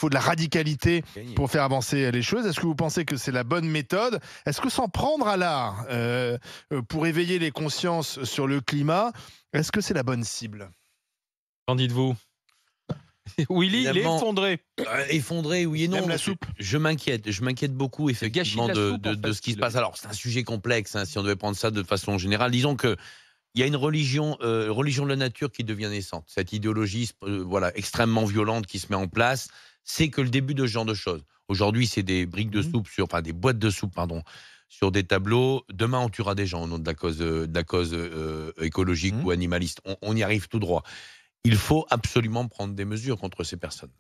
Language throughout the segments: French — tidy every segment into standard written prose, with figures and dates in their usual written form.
faut de la radicalité Gagné. pour faire avancer les choses. Est-ce que vous pensez que c'est la bonne méthode? Est-ce que s'en prendre à l'art pour éveiller les consciences sur le climat, est-ce que c'est la bonne cible? Qu'en dites-vous? Willy, il est Finalement, effondré. effondré, oui et non. Même la Je soupe. je m'inquiète. Je m'inquiète beaucoup, Le gâchis de effectivement, la de soupe, en de fait, ce qui se le passe. Alors, c'est un sujet complexe, hein, si on devait prendre ça de façon générale. Disons qu'il y a une religion de la nature qui devient naissante. Cette idéologie, voilà, extrêmement violente qui se met en place, c'est que le début de ce genre de choses. Aujourd'hui, c'est des briques de Mmh. soupe enfin des boîtes de soupe, pardon, sur des tableaux. Demain, on tuera des gens au nom de la cause écologique Mmh. ou animaliste. On y arrive tout droit. Il faut absolument prendre des mesures contre ces personnes.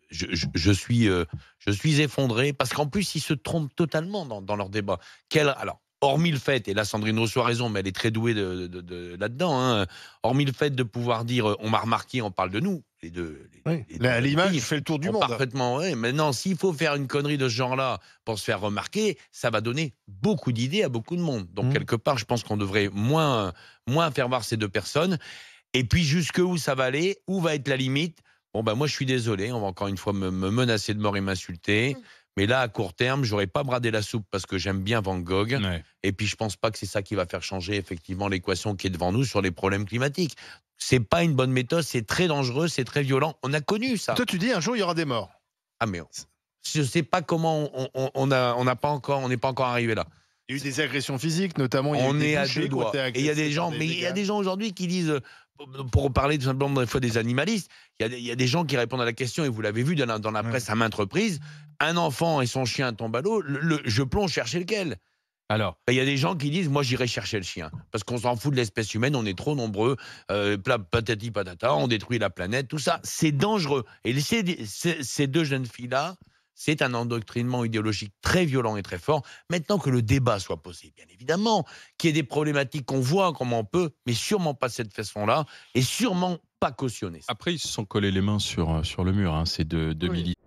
Je suis effondré parce qu'en plus, ils se trompent totalement dans leur débat. Alors, hormis le fait, et là, Sandrine Rousseau a raison, mais elle est très douée là-dedans, hein, hormis le fait de pouvoir dire on m'a remarqué, on parle de nous, les deux. Oui. Les deux jeunes L'image filles fait le tour du ont monde. parfaitement. Ouais, maintenant, s'il faut faire une connerie de ce genre-là pour se faire remarquer, ça va donner beaucoup d'idées à beaucoup de monde. Donc, Mmh. quelque part, je pense qu'on devrait moins faire voir ces deux personnes. Et puis, jusqu'où ça va aller? Où va être la limite? Bon, bah, moi, je suis désolé. On va encore une fois me menacer de mort et m'insulter. Mais là, à court terme, j'aurais pas bradé la soupe parce que j'aime bien Van Gogh. Ouais. Et puis, je pense pas que c'est ça qui va faire changer, effectivement, l'équation qui est devant nous sur les problèmes climatiques. C'est pas une bonne méthode. C'est très dangereux. C'est très violent. On a connu ça. Toi, tu dis un jour, il y aura des morts. Ah, mais je sais pas comment on n'est pas encore arrivé là. Il y a eu des agressions physiques, notamment il y a eu On des est à bouchers deux qui ont doigts. été Et il y a des agressés gens, par mais il y a véganes. des gens aujourd'hui qui disent, pour parler tout simplement des fois des animalistes, il y a des gens qui répondent à la question, et vous l'avez vu dans la Ouais. presse à maintes reprises, un enfant et son chien tombent à l'eau, je plonge chercher lequel? Alors, Ben, il y a des gens qui disent, moi j'irai chercher le chien, parce qu'on s'en fout de l'espèce humaine, on est trop nombreux, patati patata, on détruit la planète, tout ça, c'est dangereux. Et ces deux jeunes filles-là, c'est un endoctrinement idéologique très violent et très fort. Maintenant que le débat soit posé, bien évidemment, qu'il y ait des problématiques qu'on voit comme on peut, mais sûrement pas de cette façon-là, et sûrement pas cautionner ça. après, ils se sont collés les mains sur le mur, hein, ces deux Oui. militants.